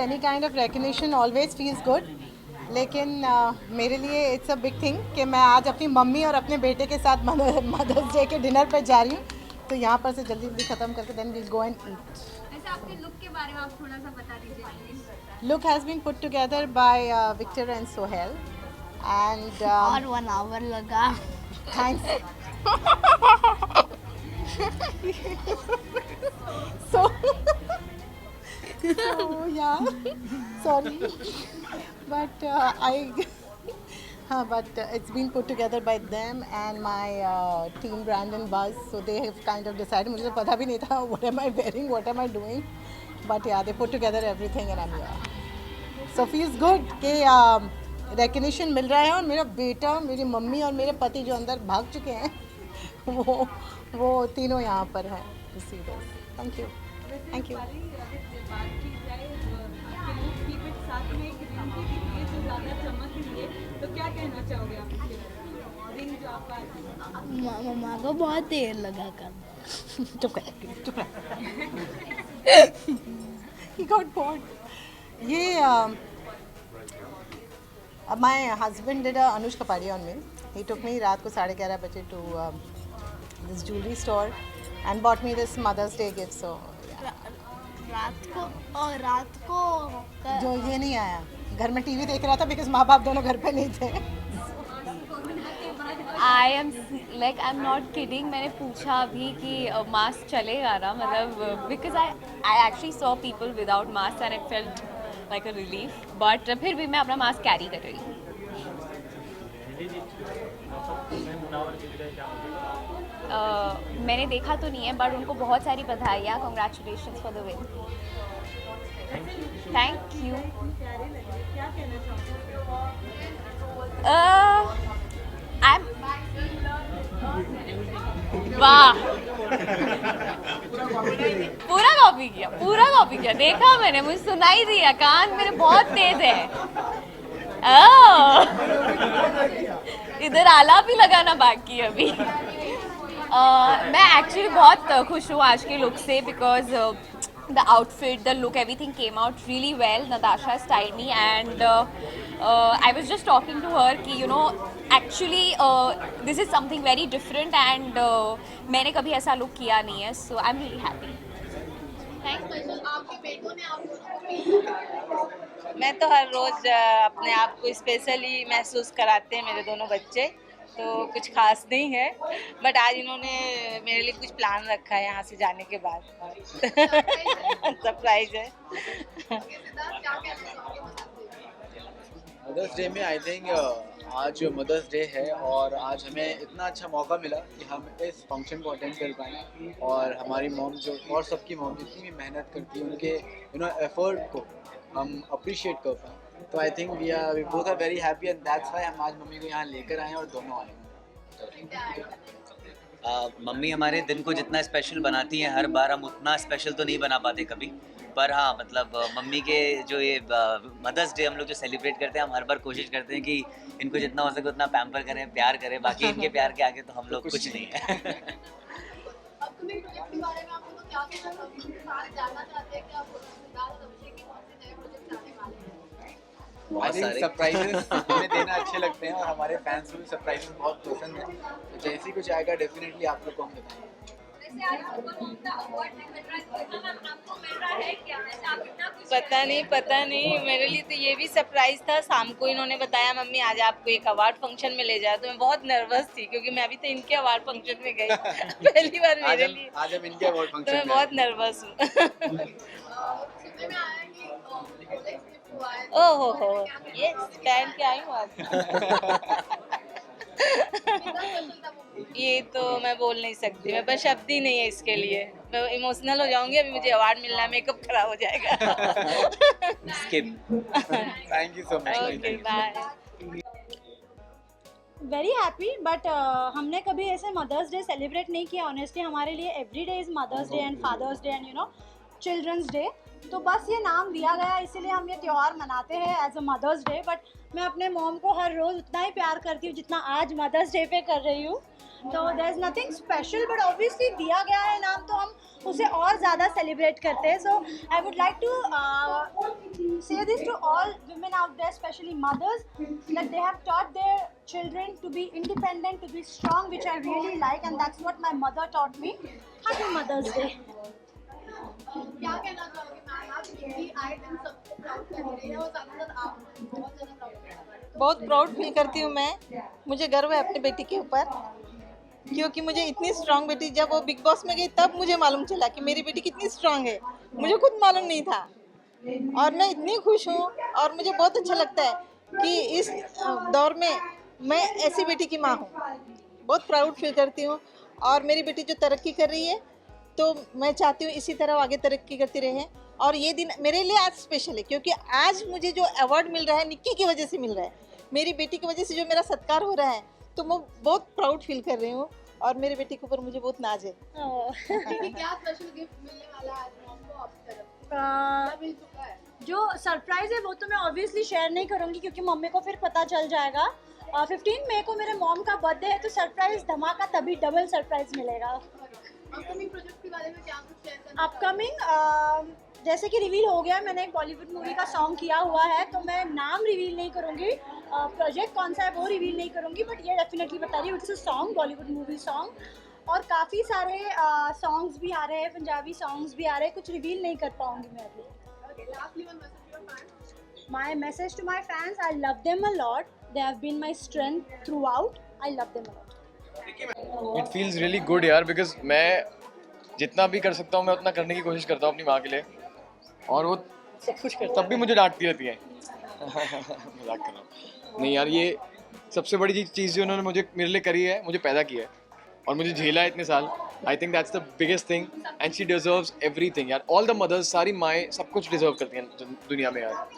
any kind of recognition always feels good. लेकिन मेरे लिए इट्स अ बिग थिंग कि मैं आज अपनी मम्मी और अपने बेटे के साथ मदर्स डे के डिनर पे जा रही हूँ, तो यहाँ पर से जल्दी जल्दी ख़त्म करके then we'll go and eat. वैसे आपके लुक के बारे में आप थोड़ा सा बता दीजिए please. Look has been put together by Victor and Sohail, and और 1 hour लगा. thanks. so yeah, sorry, but but it's been put together by them and my team Brandon Buzz, so they have kind of decided. मुझे तो पता भी नहीं था what am I wearing, what am I doing, but yeah, they put together everything and I'm here. So feels good कि recognition मिल रहा है, और मेरा बेटा, मेरी मम्मी और मेरे पति जो अंदर भाग चुके हैं वो तीनों यहाँ पर हैं. Thank you. Thank you. मम्मा को बहुत देर लगा कर. चुप कर. He got bored. ये my husband did a Anush Kapadia on me. He took me रात को 11:30 बजे to this jewelry store and bought me this Mother's Day gift. So रात को जो ये नहीं आया, घर में टीवी देख रहा था बिकॉज माँ बाप दोनों घर पे नहीं थे. I'm not kidding. मैंने पूछा अभी कि मास्क चलेगा ना, मतलब because I actually saw people without mask and it felt like a relief. But फिर भी मैं अपना मास्क कैरी कर रही हूँ. मैंने देखा तो नहीं है, बट उनको बहुत सारी बधाइयाँ. Congratulations for the win. Thank you. I'm वाह, पूरा कॉपी किया. देखा मैंने, मुझे सुनाई दिया. कान मेरे बहुत तेज है. इधर आलाप भी लगाना बाकी अभी. मैं एक्चुअली बहुत खुश हूँ आज के लुक से, because the outfit, the look, everything came out really well. Natasha styled me, and I was just talking to her कि you know actually this is something very different, and मैंने कभी ऐसा look किया नहीं है, so I'm really happy. मैं तो हर रोज़ अपने आप को स्पेशली महसूस कराते हैं मेरे दोनों बच्चे, तो कुछ खास नहीं है, बट आज इन्होंने मेरे लिए कुछ प्लान रखा है यहाँ से जाने के बाद. सरप्राइज है. मदर्स डे में आई थिंक आज मदर्स डे है, और आज हमें इतना अच्छा मौका मिला कि हम इस फंक्शन को अटेंड कर पाएँ, और हमारी मॉम जो और सबकी मॉम जितनी भी मेहनत करती है उनके एफर्ट को हम अप्रिशिएट कर पाएँ. तो I think we both are very happy, and that's why हम आज मम्मी को यहाँ लेकर आए और दोनों आए. मम्मी हमारे दिन को जितना स्पेशल बनाती हैं, हर बार हम उतना स्पेशल तो नहीं बना पाते कभी, पर हाँ मतलब मम्मी के जो ये मदर्स डे हम लोग जो सेलिब्रेट करते हैं, हम हर बार कोशिश करते हैं कि इनको जितना हो सके उतना पैम्पर करें, प्यार करें. बाकी इनके प्यार के आगे तो हम लोग कुछ नहीं है. बहुत सारे सरप्राइजेस हमें देना अच्छे लगते हैं, और हमारे फैंस को भी सरप्राइजेस बहुत पसंद है. तो जैसे ही कुछ आएगा डेफिनेटली आप लोग को हम बताएंगे. पता नहीं मेरे लिए तो ये भी सरप्राइज था. शाम को इन्होंने बताया मम्मी आज आपको एक अवार्ड फंक्शन में ले जाए, तो मैं बहुत नर्वस थी क्योंकि मैं अभी तो इनके अवार्ड फंक्शन में गई पहली बार मेरे लिए. आज हम इनके अवार्ड तो फंक्शन मैं में बहुत नर्वस हूँ. ओहो ये पहन के आई हूँ आज. ये तो मैं बोल नहीं सकती, मैं बस शब्द ही नहीं है इसके लिए. मैं इमोशनल हो जाऊंगी. अभी मुझे अवार्ड मिलना है, मेकअप खराब हो जाएगा. Skip. Thank you so much. Okay bye. Very happy, but हमने कभी ऐसे मदर्स डे सेलिब्रेट नहीं किया. ऑनेस्टली हमारे लिए every day is Mother's Day and Father's Day and you know Children's Day. तो बस ये नाम दिया गया, इसीलिए हम ये त्यौहार मनाते हैं as a Mother's Day. But मैं अपने मॉम को हर रोज़ उतना ही प्यार करती हूँ जितना आज मदर्स डे पे कर रही हूँ. तो there is nothing special, but obviously दिया गया है नाम तो हम उसे और ज़्यादा सेलिब्रेट करते हैं. So I would like to say this to all women out there, especially mothers, that they have taught their children to be independent, to be strong, which I really like, and that's what my mother taught me. Happy Mother's Day. क्या कहना चाहोगे ma'am आप कि आए दिन सबको proud कर रही है और साथ साथ आप बहुत ज़्यादा प्राउड कर रही है। बहुत प्राउड फील करती हूँ मैं, मुझे गर्व है अपनी बेटी के ऊपर, क्योंकि मुझे इतनी स्ट्रांग बेटी, जब वो बिग बॉस में गई तब मुझे मालूम चला कि मेरी बेटी कितनी स्ट्रांग है, मुझे खुद मालूम नहीं था। और मैं इतनी खुश हूँ और मुझे बहुत अच्छा लगता है कि इस दौर में मैं ऐसी बेटी की माँ हूँ। बहुत प्राउड फील करती हूँ और मेरी बेटी जो तरक्की कर रही है तो मैं चाहती हूँ इसी तरह आगे तरक्की करती रहे। और ये दिन मेरे लिए आज स्पेशल है क्योंकि आज मुझे जो अवार्ड मिल रहा है निक्की की वजह से मिल रहा है, मेरी बेटी की वजह से जो मेरा सत्कार हो रहा है, तो मैं बहुत प्राउड फील कर रही हूँ और मेरी बेटी के ऊपर मुझे बहुत नाज है। क्या स्पेशल गिफ्ट मिलने वाला है आज मॉम को आपकी तरफ से? क्या मिल चुका है? जो सरप्राइज है वो तो मैं ऑब्वियसली शेयर नहीं करूंगी क्योंकि मम्मी को फिर पता चल जाएगा। 15 मई को मेरे मॉम का बर्थडे है तो सरप्राइज धमाका, तभी डबल सरप्राइज मिलेगा। अपकमिंग प्रोजेक्ट के बारे में क्या कुछ शेयर करना? अपकमिंग जैसे कि रिवील हो गया, मैंने एक बॉलीवुड मूवी का सॉन्ग किया हुआ है तो मैं नाम रिवील नहीं करूंगी, प्रोजेक्ट कौन सा है वो रिवील नहीं करूंगी, बट ये डेफिनेटली बता रही हूँ it's a song, Bollywood movie song. और काफ़ी सारे सॉन्ग्स भी आ रहे हैं, पंजाबी सॉन्ग्स भी आ रहे हैं, कुछ रिवील नहीं कर पाऊंगी मैं अभी। Okay, lastly one message to your fans. My message to my fans, I love them a lot. They have been my strength throughout. I love them a lot. It feels really good यार, because मैं जितना भी कर सकता हूँ मैं उतना करने की कोशिश करता हूँ अपनी माँ के लिए, और वो सब कुछ करता तब भी मुझे डांटती रहती है। मजाक कर रहा हूँ। नहीं यार, ये सबसे बड़ी चीज़ जो उन्होंने मुझे मेरे लिए करी है, मुझे पैदा किया है और मुझे झेला है इतने साल। I think that's the biggest thing and she deserves everything यार। ऑल द मदर्स, सारी माएँ सब कुछ डिजर्व करती हैं दुनिया में यार।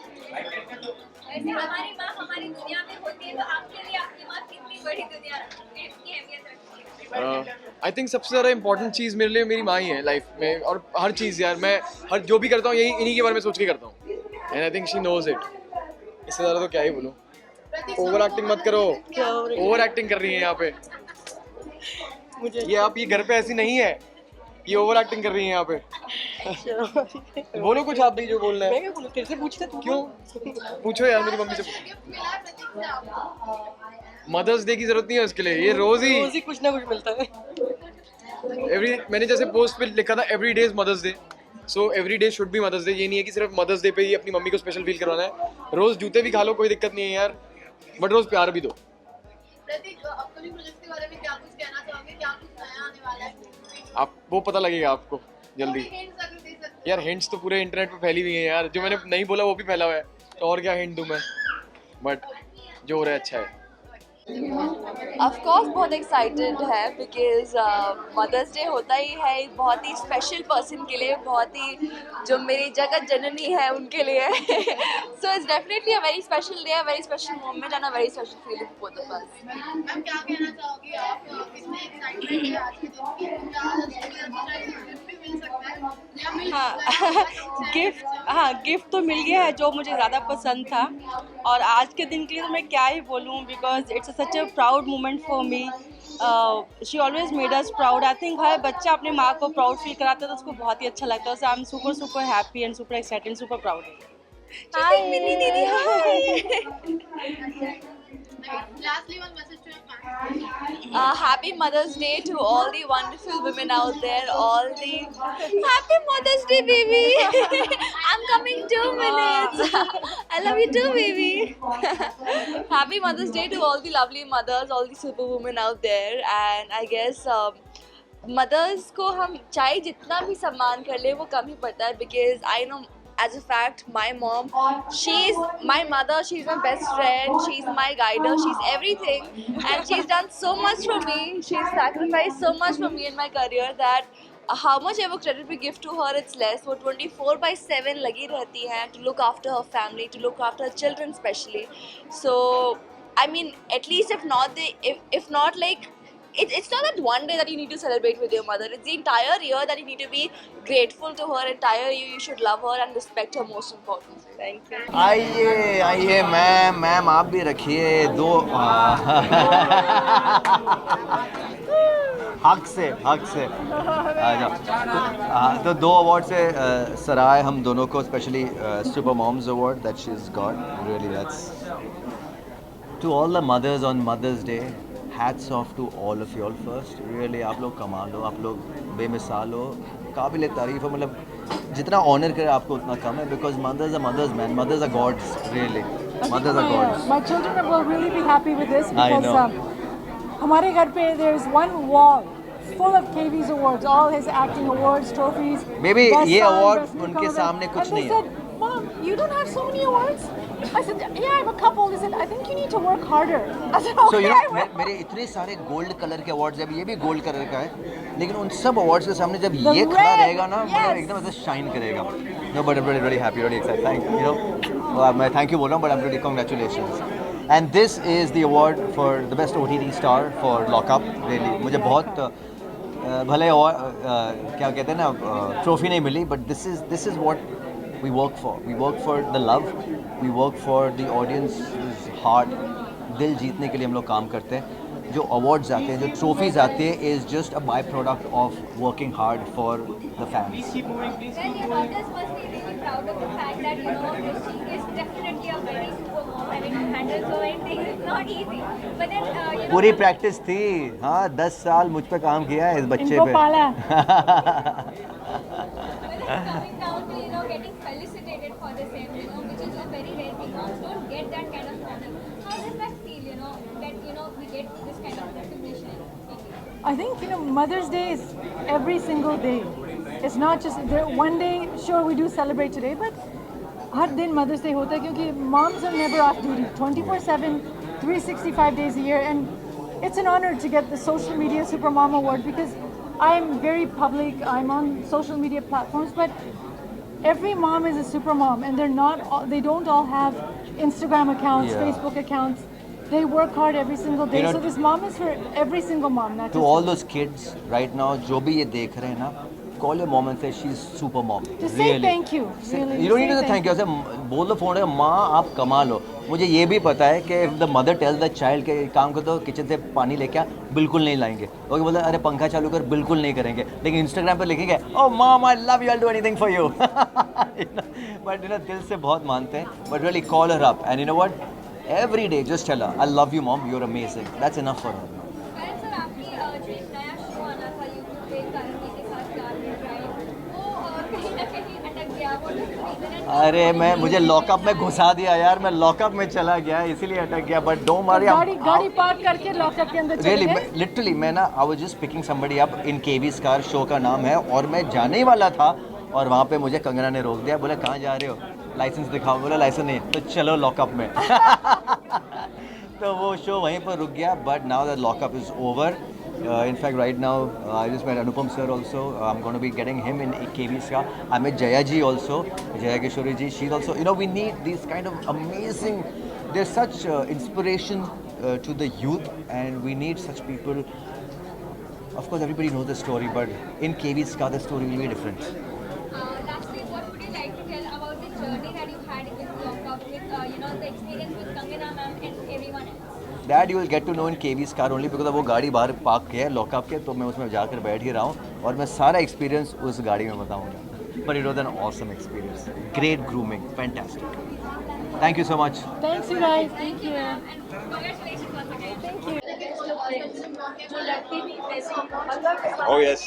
ऐसे हमारी माँ हमारी दुनिया में होती है तो आपके लिए आपकी माँ कितनी बड़ी दुनिया की अहमियत रखती है? आई थिंक सबसे ज़्यादा इंपॉर्टेंट चीज़ मेरे लिए मेरी माँ ही है लाइफ में, और हर चीज़ यार मैं हर जो भी करता हूँ यही इन्हीं के बारे में सोच के करता हूँ, and I think she knows it. इससे ज़्यादा तो क्या ही बोलूँ। ओवर एक्टिंग मत करो, ओवर एक्टिंग कर रही है यहाँ पे। ये आप ये घर पे ऐसी नहीं है, ये ओवर एक्टिंग कर रही है यहाँ पे। बोलो कुछ आप भी जो बोलना है। मैं क्या बोलूं, तेरे से पूछते तू क्यों? पूछो यार मेरी मम्मी से। गिफ्ट मिला है प्रतीक से आपको? मदर्स डे की जरूरत नहीं है उसके लिए, ये रोज ही कुछ ना कुछ मिलता है। मैंने जैसे पोस्ट पे लिखा था every day is Mother's Day, so every day should be Mother's Day. ये नहीं है कि सिर्फ मदर्स डे पे ही अपनी मम्मी को स्पेशल फील करवाना है। रोज जूते भी खा लो, कोई दिक्कत नहीं है यार, बट रोज प्यार भी दो। प्रतीक अपकमिंग प्रोजेक्ट के बारे में क्या कुछ कहना चाहोगे? क्या कुछ नया आने वाला है? आप वो पता लगेगा आपको जल्दी। हिंट्स अगर दे सकते हो? यार हिंट्स तो पूरे इंटरनेट पे फैली हुई है यार, जो मैंने नहीं बोला वो भी फैला हुआ है, तो और क्या हिंट दूं मैं, बट जो हो रहा है अच्छा है। ऑफ कोर्स बहुत एक्साइटेड है बिकॉज मदर्स डे होता ही है एक बहुत ही स्पेशल पर्सन के लिए, बहुत ही जो मेरी जगत जननी है उनके लिए। So it's definitely a very special day, a very special moment and a very special feeling for both of us. Ma'am क्या कहना चाहोगी आप? कितने एक्साइटेड हैं आज के दिन की? क्या गिफ्ट भी मिल सकता है या मिल गिफ्ट तो मिल गया है जो मुझे ज़्यादा पसंद था, और आज के दिन के लिए तो मैं क्या ही बोलूँ, because it's such a proud moment for me. She always made us proud. I think हर बच्चा अपने माँ को प्राउड फील कराता है तो उसको बहुत ही अच्छा लगता है। So I am super super happy and super excited, super proud. Hi Mini दीदी, hi. Lastly, one message to your fans. Happy Mother's Day to all the wonderful women out there. All the Happy Mother's Day, baby. I'm coming 2 minutes. I love you too, baby. Happy Mother's Day to all the lovely mothers, all the super women out there. And I guess mothers को हम चाहे जितना भी सम्मान कर ले वो कम ही पड़ता है, because I know as a fact my mom, she's my mother, she's my best friend, she's my guider, she's everything, and she's done so much for me, she's sacrificed so much for me in my career that how much ever credit we give to her it's less. वो 24/7 लगी रहती हैं to look after her family, to look after her children especially. So I mean, at least if not like it's not that one day that you need to celebrate with your mother. It's the entire year that you need to be grateful to her. Entire year you should love her and respect her most important. Thank you. आइए आइए ma'am आप भी रखिए दो हक से आ जाओ। तो दो अवार्ड से सराय हम दोनों को, specially super moms award that she is got, really that's to all the mothers on Mother's Day. Hats off to all of you all first, really आप लोग कमाल हो, आप लोग बेमिसाल हो, काबिल तारीफ़ हो। मतलब जितना ऑनर करे आपको उतना कम है, because mothers are mothers man, mothers are gods, really mothers are gods. My children will really be happy with this I because know. हमारे घर पे there is one wall full of KV's awards, all his acting awards, trophies. Maybe best ये son, award best उनके newcomer. सामने कुछ And they नहीं है। said, Mom, you don't have so many awards? I said, yeah, I have a couple. They said, I think you need to work harder. I said, okay. So you know, मेरे इतने सारे gold colour के awards हैं, ये भी gold colour का है, लेकिन उन सब अवार्ड्स के सामने जब ये खड़ा रहेगा ना, मतलब एकदम ऐसे शाइन करेगा। No, but I'm really happy, really excited. Thank you. You know, मैं thank you बोल रहा हूँ, but I'm really congratulations. And this is the award for the best OTT star for Lock Up. Really, मुझे बहुत भले क्या कहते हैं ना, ट्रॉफी नहीं मिली, but this is what we work for. We work for the love. We work for the audience's heart. दिल जीतने के लिए हम लोग काम करते हैं। जो अवार्ड्स आते हैं, जो ट्रॉफीज आते हैं, is just a by product of working hard for the fans. Well, your daughters must be really proud of the fact that you know that she is definitely a very super mom. I mean, to handle so many things is not easy. But then you know. पूरी practice थी, हाँ 10 साल मुझ पे काम किया है इस बच्चे इनको पे। पाला। Well, then coming down to you know getting felicitated for the same, you know, which is a very rare thing. Moms don't get that kind of honor. How does that feel? You know, that you know we get this kind of recognition. I think Mother's Day is every single day. It's not just one day. Sure, we do celebrate today, but हर दिन Mother's Day होता है क्योंकि moms are never off duty, 24/7, 365 days a year, and it's an honor to get the social media Super Mom Award because I'm very public. I'm on social media platforms, but every mom is a super mom, and they don't all have Instagram accounts, Yeah. Facebook accounts. They work hard every single day. You know, So this mom is for every single mom, not To just all those kids right now, जो भी ये देख रहे हैं ना, call your mom and say she's super mom. Just say thank you. Really, You don't need to say say thank you. ऐसे बोल दो फोन में, माँ आप कमाल हो। मुझे ये भी पता है कि if the mother tells the child के काम कर दो, किचन से पानी लेके आ, बिल्कुल नहीं लाएंगे। और बोलते अरे पंखा चालू कर, बिल्कुल नहीं करेंगे। लेकिन इंस्टाग्राम पे लिखेंगे, oh mom I love you, I'll do anything for you. But दिल से बहुत मानते हैं। But really call her up and you know what? Every day just tell her I love you mom, you're amazing. That's enough for her. Karan sir, आपकी जो एक नया show आना था यूट्यूब पे करण के साथ प्यार में ड्राइव, वो कहीं ना कहीं अटक गया। वो रीजन है। अरे मुझे लॉकअप में घुसा दिया यार, मैं लॉकअप में चला गया इसीलिए अटक गया। बट डोंट वरी, गाड़ी पार्क करके लॉकअप के अंदर चले रियली गए। लिटरली मैं ना I was just picking somebody up in केवी's कार, शो का नाम है, और मैं जाने ही वाला था और वहाँ पे मुझे कंगना ने रोक दिया। बोले कहाँ जा रहे हो, लाइसेंस दिखाओ। बोला लाइसेंस नहीं, तो चलो लॉकअप में। तो वो शो वहीं पर रुक गया। But now the lockup is over. In fact, right now, I just met Anupam sir also. I'm going to be getting him in KV's car. I met Jaya ji also, Jaya Kishori ji. She's also, you know, we need these kind of amazing, there's such inspiration to the youth, and we need such people. Of course, everybody knows the story, but in KV's car, the story will be different. Lastly, what would you like to tell about the journey that you had with Lockup, with you know the experience with Kangana ma'am and everyone else? That you will get to know in KV's car only because वो गाड़ी बाहर park किया है lockup के, तो मैं उसमें जाकर बैठ ही रहा हूँ और मैं सारा एक्सपीरियंस उस गाड़ी में बताऊँगा। But it was an awesome experience. Great grooming, fantastic. Thank you so much. Thanks you guys. Thank you, ma'am, and congratulations once again. Thank you. Oh yes.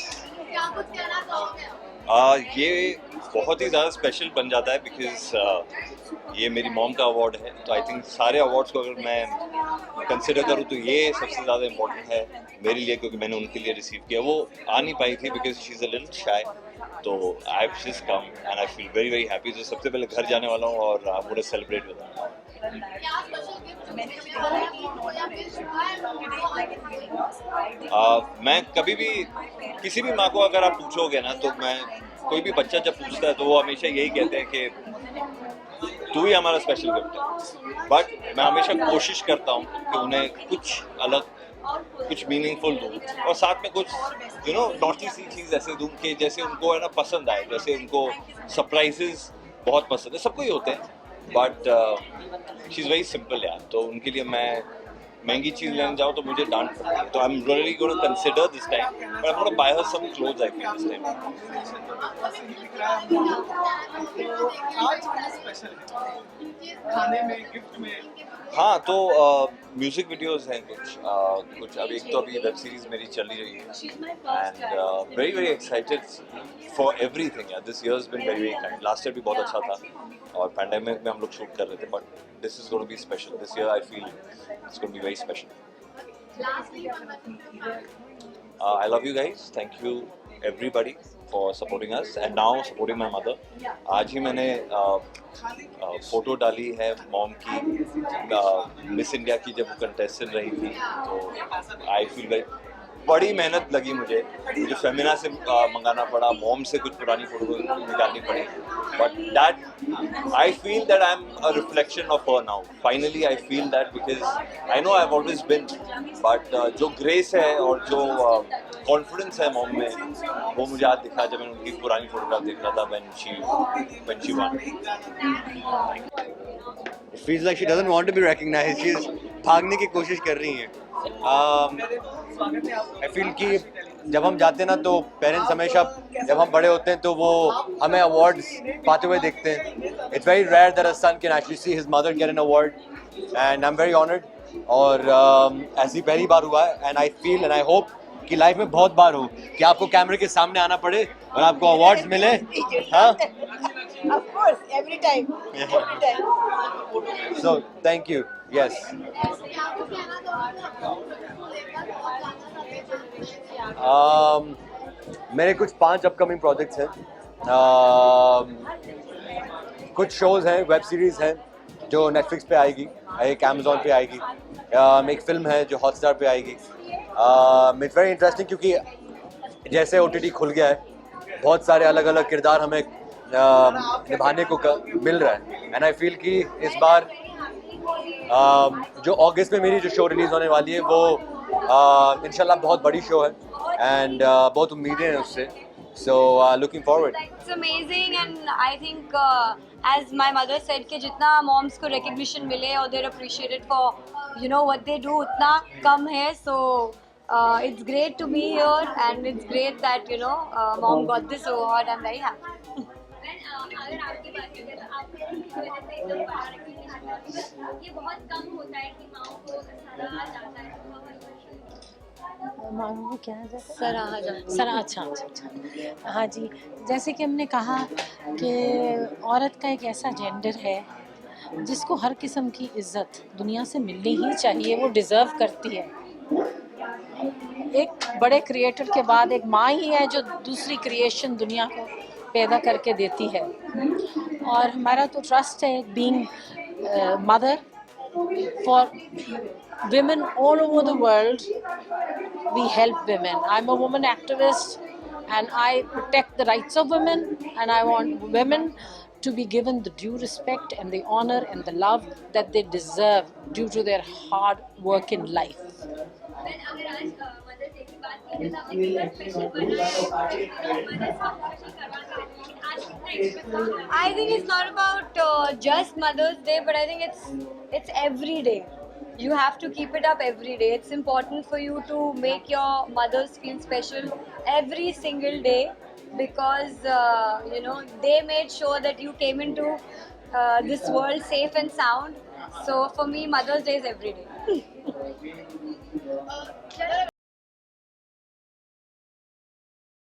ये बहुत ही ज़्यादा स्पेशल बन जाता है बिकॉज ये मेरी मॉम का अवार्ड है, तो आई थिंक सारे अवार्ड्स को अगर मैं कंसिडर करूँ तो ये सबसे ज़्यादा इम्पोर्टेंट है मेरे लिए, क्योंकि मैंने उनके लिए रिसीव किया। वो आ नहीं पाई थी because she is a little shy, तो I have just come and I feel very very happy. तो सबसे पहले घर जाने वाला हूँ और आप पूरा सेलिब्रेट विद मैं कभी भी किसी भी माँ को अगर आप पूछोगे ना, तो मैं कोई भी बच्चा जब पूछता है तो वो हमेशा यही कहते हैं कि तू ही हमारा स्पेशल गिफ्ट है। बट मैं हमेशा कोशिश करता हूँ कि उन्हें कुछ अलग कुछ मीनिंगफुल दूँ और साथ में कुछ नॉटी सी चीज़ ऐसे दूँ कि जैसे उनको है ना पसंद आए, जैसे उनको सरप्राइजेस बहुत पसंद है, सबको ही होते हैं, but she is very simple यार। तो उनके लिए मैं महंगी चीज़ लेने जाऊँ तो मुझे डांट पड़ती है, तो I am really gonna consider this time, but I am gonna buy her some clothes I feel this time. हाँ, तो म्यूजिक वीडियोस हैं कुछ अभी एक तो अभी वेब सीरीज मेरी चल रही है and very very excited for everything यार। This year has been very very kind. Last year भी बहुत अच्छा था और पैंडेमिक में हम लोग शूट कर रहे थे, but this is gonna be special. This year I feel it's gonna be very special. I love you guys. Thank you everybody for supporting us and now supporting my mother. आज ही मैंने photo डाली है mom की miss India की, जब वो contestant रही थी, तो आई फील वेरी बड़ी मेहनत लगी मुझे फेमिना से मंगाना पड़ा, मॉम से कुछ पुरानी फोटो निकालनी पड़ी, but that I feel that I am a reflection of her now. Finally I feel that because I know I have always been, but जो ग्रेस है और जो कॉन्फिडेंस है मॉम में, वो मुझे आज दिखा जब मैंने उनकी पुरानी फोटोग्राफ देख रहा था when she won. It feels like she doesn't want to be recognized. She's भागने की कोशिश कर रही हैं। I feel कि जब हम जाते हैं ना तो पेरेंट्स हमेशा, जब हम बड़े होते हैं तो वो हमें अवार्ड्स पाते हुए देखते हैं। It's very rare that a son can actually see his mother get an award, and I'm very honored. और ऐसी पहली बार हुआ है, and I feel and I hope कि लाइफ में बहुत बार हो कि आपको कैमरे के सामने आना पड़े और आपको अवार्ड्स मिले। हाँ, of course, every time. So thank you. Yes. मेरे कुछ 5 अपकमिंग प्रोजेक्ट्स हैं। कुछ शोज हैं, वेब सीरीज हैं जो नेटफ्लिक्स पे आएगी, एक अमेजोन पे आएगी, एक फिल्म है जो हॉटस्टार पे आएगी। इट्स वेरी इंटरेस्टिंग क्योंकि जैसे OTT खुल गया है, बहुत सारे अलग अलग किरदार हमें निभाने को मिल रहा है, एंड आई फील कि इस बार जो अगस्त में मेरी जो शो रिलीज होने वाली है वो इंशाल्लाह बहुत बड़ी शो है, एंड बहुत उम्मीदें हैं उससे, so looking forward. It's amazing, and I think as my mother said कि जितना moms को recognition मिले और they're appreciated for what they do, उतना कम है, so it's great to be here and it's great that mom got this award. I'm very happy. अगर आपकी बात करें तो आपके वजह से एकदम बड़ा recognition ये बहुत कम होता है कि माओ को सराहा जाता है, मानो क्या है, सराहा। अच्छा। हाँ जी, जैसे कि हमने कहा कि औरत का एक ऐसा जेंडर है जिसको हर किस्म की इज्जत दुनिया से मिलनी ही चाहिए, वो डिज़र्व करती है। एक बड़े क्रिएटर के बाद एक माँ ही है जो दूसरी क्रिएशन दुनिया को पैदा करके देती है, और हमारा तो ट्रस्ट है being mother for women all over the world. We help women. I'm a woman activist and I protect the rights of women, and I want women to be given the due respect and the honor and the love that they deserve due to their hard work in life. अगर आज mother's day की बात की तो आपने कितना special बनाया है? I think it's not about just Mother's Day, but I think it's every day. You have to keep it up every day. It's important for you to make your mothers feel special every single day, because they made sure that you came into this world safe and sound. So for me, Mother's Day is every day.